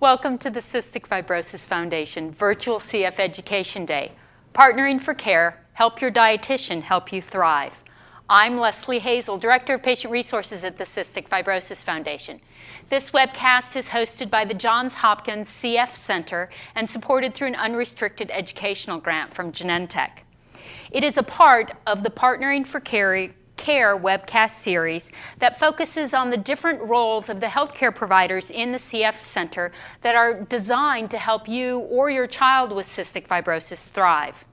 Welcome to the Cystic Fibrosis Foundation Virtual CF Education Day. Partnering for Care, help your dietitian help you thrive. I'm Leslie Hazel, Director of Patient Resources at the Cystic Fibrosis Foundation. This webcast is hosted by the Johns Hopkins CF Center and supported through an unrestricted educational grant from Genentech. It is a part of the Partnering for Care webcast series that focuses on the different roles of the healthcare providers in the CF Center that are designed to help you or your child with cystic fibrosis thrive.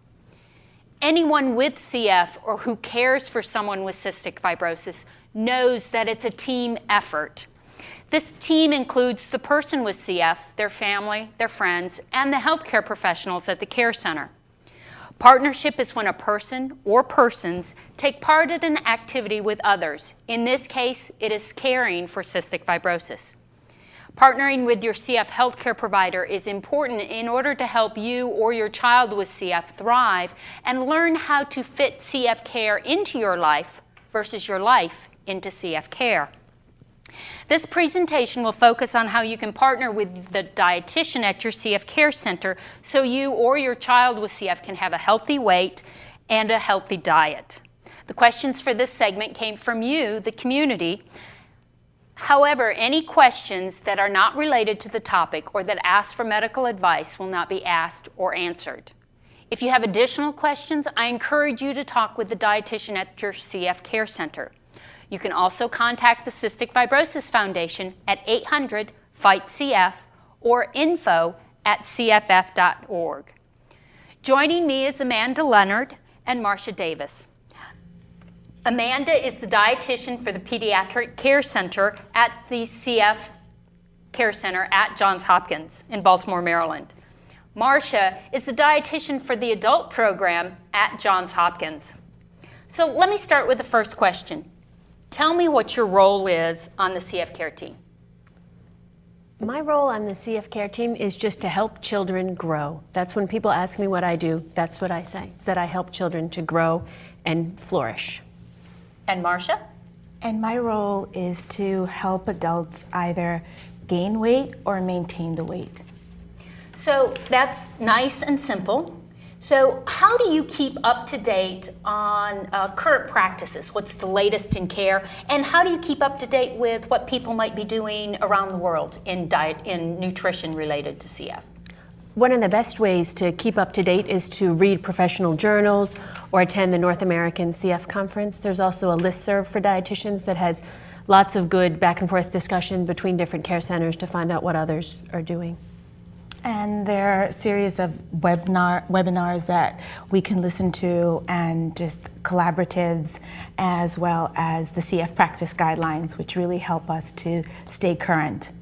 Anyone with CF or who cares for someone with cystic fibrosis knows that it's a team effort. This team includes the person with CF, their family, their friends, and the healthcare professionals at the care center. Partnership is when a person or persons take part in an activity with others. In this case, it is caring for cystic fibrosis. Partnering with your CF healthcare provider is important in order to help you or your child with CF thrive and learn how to fit CF care into your life versus your life into CF care. This presentation will focus on how you can partner with the dietitian at your CF care center so you or your child with CF can have a healthy weight and a healthy diet. The questions for this segment came from you, the community. However, any questions that are not related to the topic or that ask for medical advice will not be asked or answered. If you have additional questions, I encourage you to talk with the dietitian at your CF care center. You can also contact the Cystic Fibrosis Foundation at 800-FIGHT-CF or info@cff.org. Joining me is Amanda Leonard and Marsha Davis. Amanda is the dietitian for the Pediatric Care Center at the CF Care Center at Johns Hopkins in Baltimore, Maryland. Marsha is the dietitian for the adult program at Johns Hopkins. So let me start with the first question. Tell me what your role is on the CF care team. My role on the CF care team is just to help children grow. That's when people ask me what I do, that's what I say, is that I help children to grow and flourish. And Marsha? And my role is to help adults either gain weight or maintain the weight. So that's nice and simple. So how do you keep up to date on current practices? What's the latest in care? And how do you keep up to date with what people might be doing around the world in nutrition related to CF? One of the best ways to keep up to date is to read professional journals or attend the North American CF Conference. There's also a listserv for dietitians that has lots of good back and forth discussion between different care centers to find out what others are doing. And there are a series of webinars that we can listen to and just collaboratives, as well as the CF practice guidelines, which really help us to stay current.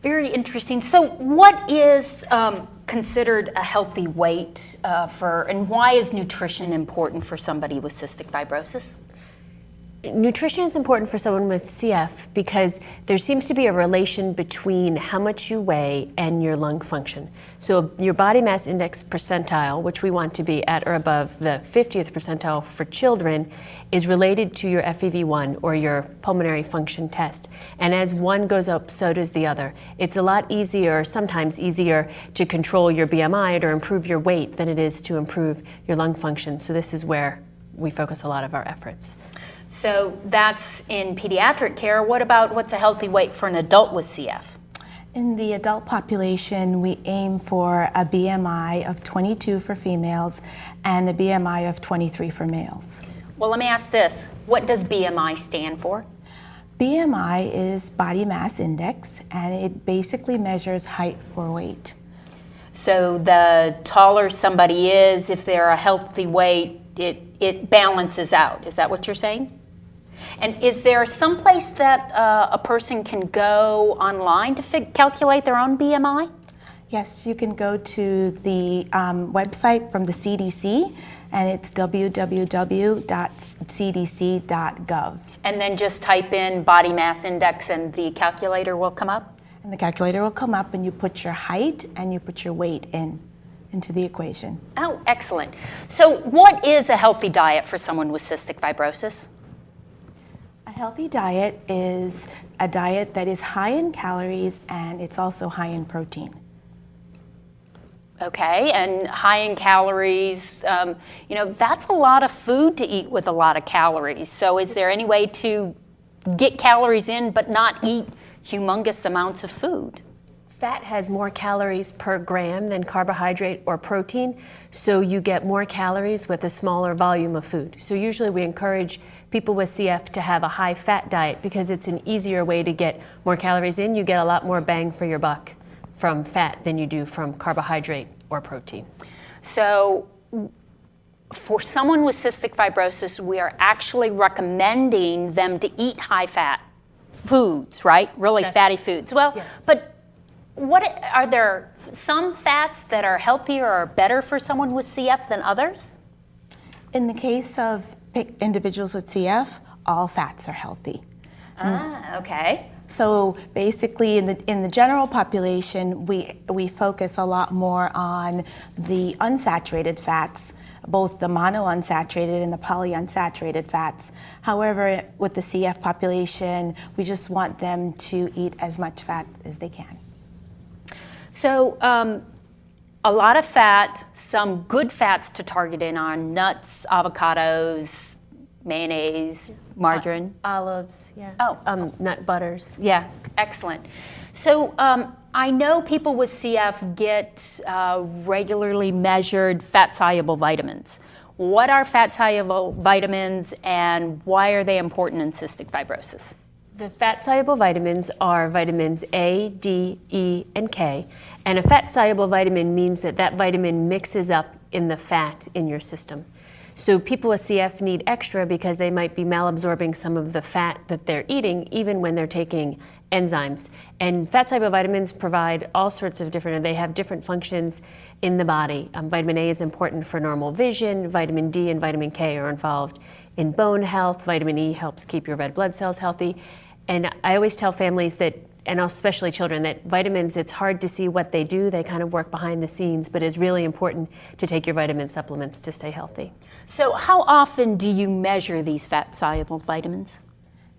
Very interesting. So what is considered a healthy weight and why is nutrition important for somebody with cystic fibrosis? Nutrition is important for someone with CF because there seems to be a relation between how much you weigh and your lung function. So your body mass index percentile, which we want to be at or above the 50th percentile for children, is related to your FEV1 or your pulmonary function test. And as one goes up, so does the other. It's a lot easier, sometimes easier, to control your BMI or improve your weight than it is to improve your lung function. So this is where we focus a lot of our efforts. So that's in pediatric care. What about what's a healthy weight for an adult with CF? In the adult population, we aim for a BMI of 22 for females and a BMI of 23 for males. Well, let me ask this. What does BMI stand for? BMI is body mass index, and it basically measures height for weight. So the taller somebody is, if they're a healthy weight, it balances out. Is that what you're saying? And is there some place that a person can go online to calculate their own BMI? Yes, you can go to the website from the CDC, and it's www.cdc.gov. And then just type in body mass index and the calculator will come up? And the calculator will come up and you put your height and you put your weight into the equation. Oh, excellent. So what is a healthy diet for someone with cystic fibrosis? A Healthy diet is a diet that is high in calories and it's also high in protein. Okay, and high in calories, that's a lot of food to eat with a lot of calories. So is there any way to get calories in but not eat humongous amounts of food? Fat has more calories per gram than carbohydrate or protein, so you get more calories with a smaller volume of food. So usually we encourage people with CF to have a high fat diet because it's an easier way to get more calories in. You get a lot more bang for your buck from fat than you do from carbohydrate or protein. So for someone with cystic fibrosis, we are actually recommending them to eat high fat foods, right? Really fatty foods. Well, yes. But are there some fats that are healthier or better for someone with CF than others? In the case of individuals with CF, all fats are healthy. Okay. So basically, in the general population, we focus a lot more on the unsaturated fats, both the monounsaturated and the polyunsaturated fats. However, with the CF population, we just want them to eat as much fat as they can. So a lot of fat, some good fats to target in on nuts, avocados, mayonnaise, margarine. Olives, yeah. Nut butters. Yeah, excellent. So I know people with CF get regularly measured fat-soluble vitamins. What are fat-soluble vitamins and why are they important in cystic fibrosis? The fat-soluble vitamins are vitamins A, D, E, and K. And a fat-soluble vitamin means that that vitamin mixes up in the fat in your system. So people with CF need extra because they might be malabsorbing some of the fat that they're eating even when they're taking enzymes. And fat-soluble vitamins provide all sorts of they have different functions in the body. Vitamin A is important for normal vision. Vitamin D and vitamin K are involved in bone health. Vitamin E helps keep your red blood cells healthy. And I always tell families that, and especially children, that vitamins, it's hard to see what they do. They kind of work behind the scenes, but it's really important to take your vitamin supplements to stay healthy. So how often do you measure these fat-soluble vitamins?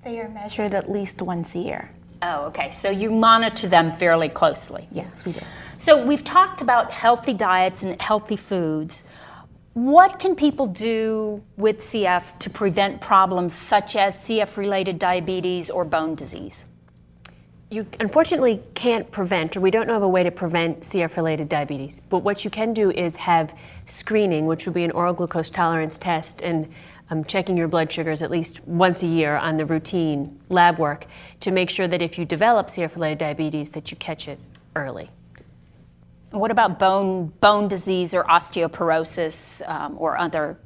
They are measured at least once a year. Oh, okay. So you monitor them fairly closely. Yes, we do. So we've talked about healthy diets and healthy foods. What can people do with CF to prevent problems such as CF-related diabetes or bone disease? You unfortunately can't prevent, or we don't know of a way to prevent CF-related diabetes. But what you can do is have screening, which would be an oral glucose tolerance test, and checking your blood sugars at least once a year on the routine lab work to make sure that if you develop CF-related diabetes, that you catch it early. What about bone disease or osteoporosis or other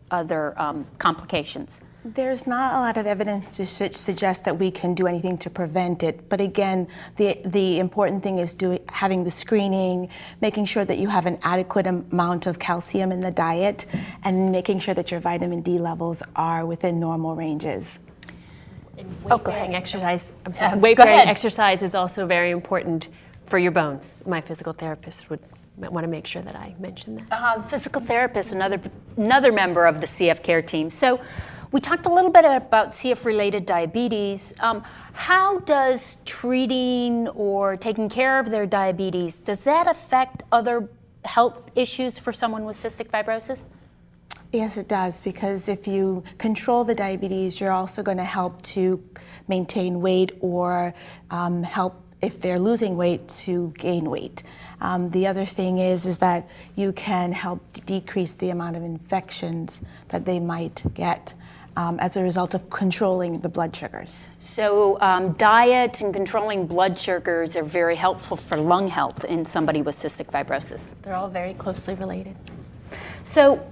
complications? There's not a lot of evidence to suggest that we can do anything to prevent it. But again, the important thing is having the screening, making sure that you have an adequate amount of calcium in the diet, and making sure that your vitamin D levels are within normal ranges. Weight-bearing exercise. Weight-bearing exercise is also very important for your bones. My physical therapist would want to make sure that I mention that. Physical therapist, another member of the CF care team. So we talked a little bit about CF-related diabetes. How does treating or taking care of their diabetes, does that affect other health issues for someone with cystic fibrosis? Yes, it does, because if you control the diabetes, you're also going to help to maintain weight or help if they're losing weight to gain weight. The other thing is that you can help decrease the amount of infections that they might get as a result of controlling the blood sugars. So diet and controlling blood sugars are very helpful for lung health in somebody with cystic fibrosis. They're all very closely related. So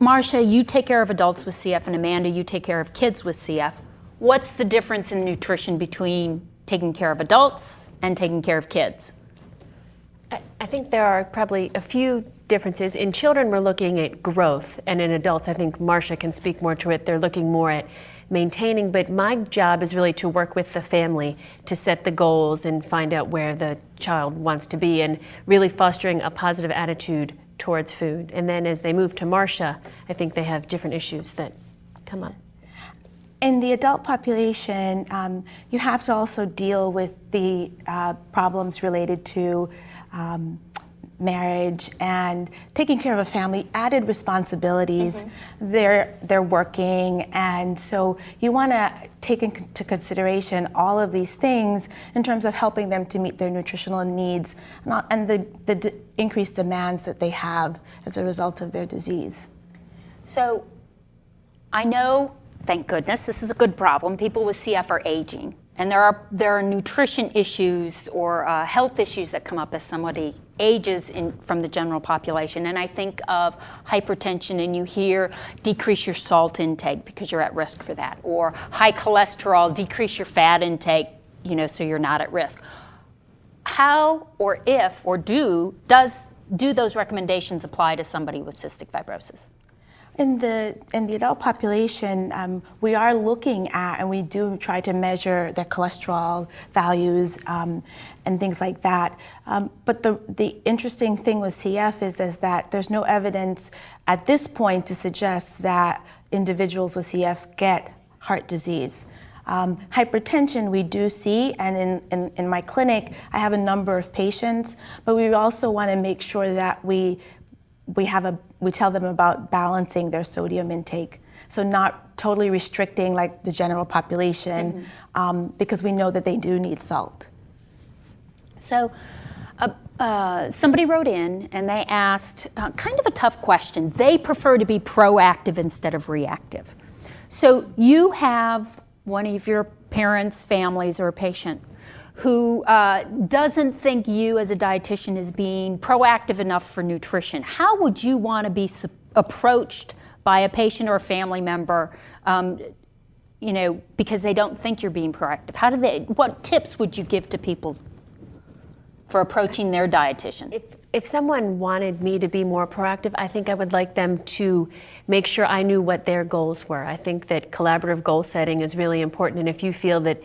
Marsha, you take care of adults with CF, and Amanda, you take care of kids with CF. What's the difference in nutrition between taking care of adults and taking care of kids? I think there are probably a few differences. In children, we're looking at growth, and in adults, I think Marsha can speak more to it. They're looking more at maintaining, but my job is really to work with the family to set the goals and find out where the child wants to be, and really fostering a positive attitude towards food. And then as they move to Marsha, I think they have different issues that come up. In the adult population, you have to also deal with the problems related to marriage and taking care of a family, added responsibilities. They're working, and so you want to take into consideration all of these things in terms of helping them to meet their nutritional needs and the increased demands that they have as a result of their disease. So I know, thank goodness, this is a good problem. People with CF are aging, and there are nutrition issues or health issues that come up as somebody ages from the general population. And I think of hypertension, and you hear decrease your salt intake because you're at risk for that, or high cholesterol, decrease your fat intake, so you're not at risk. How or if or do those recommendations apply to somebody with cystic fibrosis? In the adult population, we are looking at, and we do try to measure their cholesterol values and things like that. But the interesting thing with CF is that there's no evidence at this point to suggest that individuals with CF get heart disease. Hypertension we do see, and in my clinic I have a number of patients, but we also want to make sure that we tell them about balancing their sodium intake. So not totally restricting like the general population, because we know that they do need salt. So somebody wrote in and they asked kind of a tough question. They prefer to be proactive instead of reactive. So you have one of your parents, families, or a patient who doesn't think you as a dietitian is being proactive enough for nutrition. How would you want to be approached by a patient or a family member, because they don't think you're being proactive? What tips would you give to people for approaching their dietitian? If someone wanted me to be more proactive, I think I would like them to make sure I knew what their goals were. I think that collaborative goal setting is really important, and if you feel that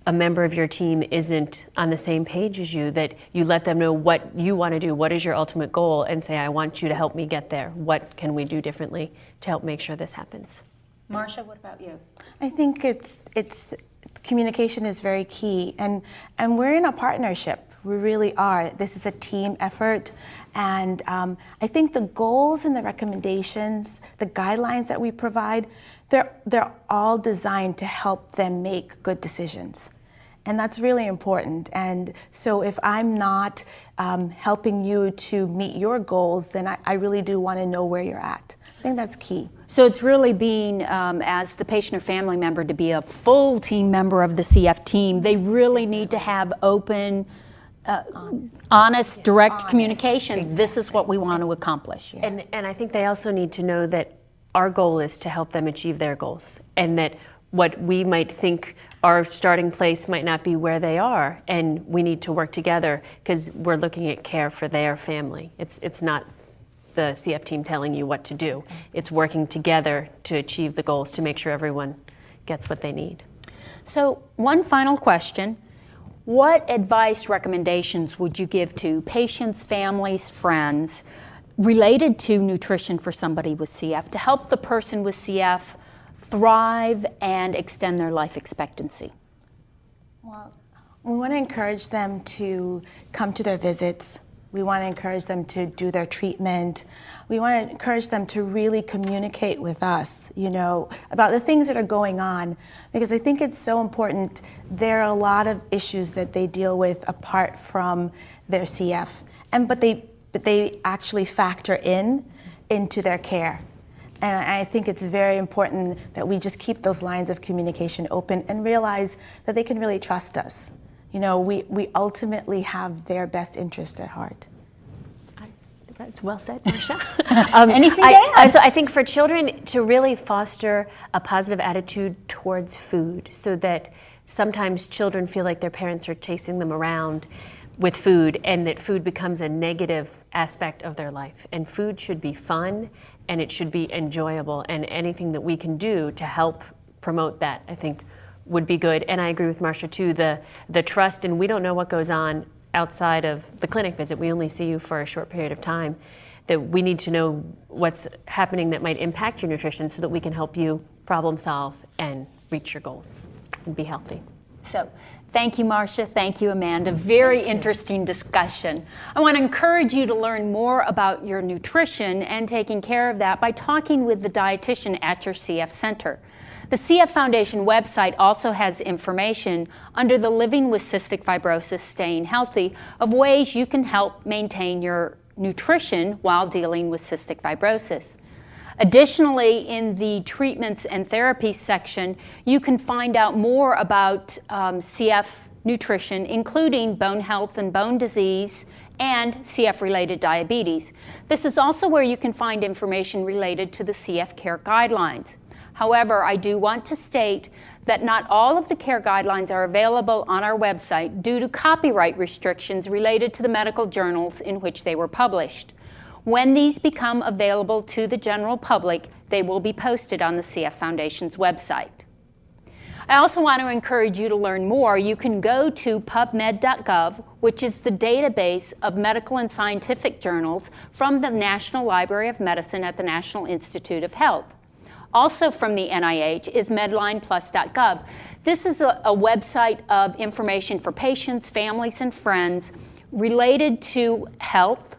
a member of your team isn't on the same page as you, that you let them know what you want to do, what is your ultimate goal, and say, I want you to help me get there. What can we do differently to help make sure this happens? Marsha, what about you? I think it's communication is very key, and we're in a partnership. We really are. This is a team effort, and I think the goals and the recommendations, the guidelines that we provide, they're all designed to help them make good decisions. And that's really important. And so if I'm not helping you to meet your goals, then I really do want to know where you're at. I think that's key. So it's really being, as the patient or family member, to be a full team member of the CF team. They really need to have open, honest, direct communication. Exactly. This is what we want to accomplish. Yeah. And I think they also need to know that our goal is to help them achieve their goals, and that what we might think our starting place might not be where they are, and we need to work together because we're looking at care for their family. It's not the CF team telling you what to do. It's working together to achieve the goals, to make sure everyone gets what they need. So one final question. What advice, recommendations would you give to patients, families, friends related to nutrition for somebody with CF to help the person with CF thrive and extend their life expectancy? Well, we want to encourage them to come to their visits. We want to encourage them to do their treatment. We want to encourage them to really communicate with us, about the things that are going on, because I think it's so important. There are a lot of issues that they deal with apart from their CF, but they actually factor into their care. And I think it's very important that we just keep those lines of communication open and realize that they can really trust us. We ultimately have their best interest at heart. That's well said, Marsha. Anything to add? So I think for children to really foster a positive attitude towards food, so that sometimes children feel like their parents are chasing them around with food, and that food becomes a negative aspect of their life. And food should be fun, and it should be enjoyable, and anything that we can do to help promote that, I think, would be good. And I agree with Marsha too, the trust, and we don't know what goes on outside of the clinic visit. We only see you for a short period of time. That we need to know what's happening that might impact your nutrition so that we can help you problem solve and reach your goals and be healthy. So, thank you, Marsha. Thank you, Amanda. Very interesting discussion. I want to encourage you to learn more about your nutrition and taking care of that by talking with the dietitian at your CF center. The CF Foundation website also has information under the Living with Cystic Fibrosis, Staying Healthy of ways you can help maintain your nutrition while dealing with cystic fibrosis. Additionally, in the treatments and therapies section, you can find out more about CF nutrition, including bone health and bone disease and CF-related diabetes. This is also where you can find information related to the CF care guidelines. However, I do want to state that not all of the care guidelines are available on our website due to copyright restrictions related to the medical journals in which they were published. When these become available to the general public, they will be posted on the CF Foundation's website. I also want to encourage you to learn more. You can go to pubmed.gov, which is the database of medical and scientific journals from the National Library of Medicine at the National Institute of Health. Also from the NIH is medlineplus.gov. This is a website of information for patients, families, and friends related to health,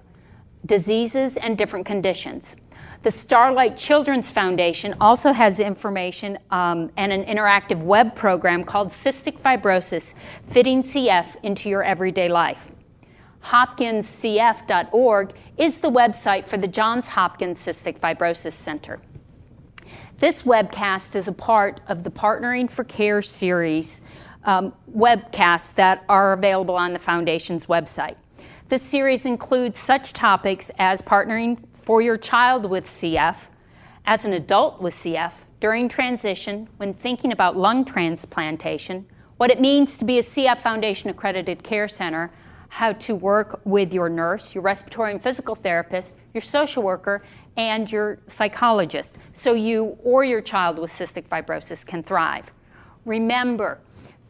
diseases, and different conditions. The Starlight Children's Foundation also has information and an interactive web program called Cystic Fibrosis, Fitting CF into Your Everyday Life. HopkinsCF.org is the website for the Johns Hopkins Cystic Fibrosis Center. This webcast is a part of the Partnering for Care series webcasts that are available on the Foundation's website. This series includes such topics as partnering for your child with CF, as an adult with CF, during transition, when thinking about lung transplantation, what it means to be a CF Foundation accredited care center, how to work with your nurse, your respiratory and physical therapist, your social worker, and your psychologist, so you or your child with cystic fibrosis can thrive. Remember,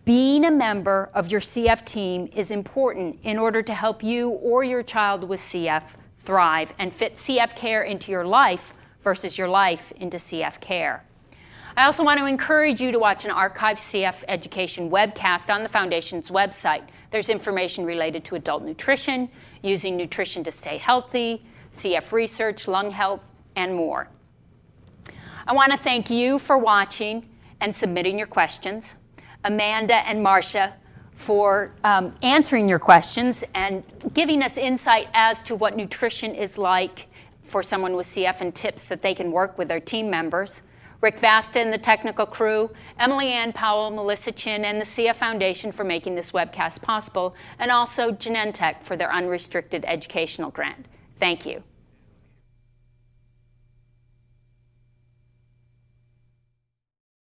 being a member of your CF team is important in order to help you or your child with CF thrive and fit CF care into your life versus your life into CF care. I also want to encourage you to watch an archived CF education webcast on the Foundation's website. There's information related to adult nutrition, using nutrition to stay healthy, CF research, lung health, and more. I want to thank you for watching and submitting your questions, Amanda and Marsha for answering your questions and giving us insight as to what nutrition is like for someone with CF and tips that they can work with their team members. Rick Vasta and the technical crew, Emily Ann Powell, Melissa Chin, and the CF Foundation for making this webcast possible, and also Genentech for their unrestricted educational grant. Thank you.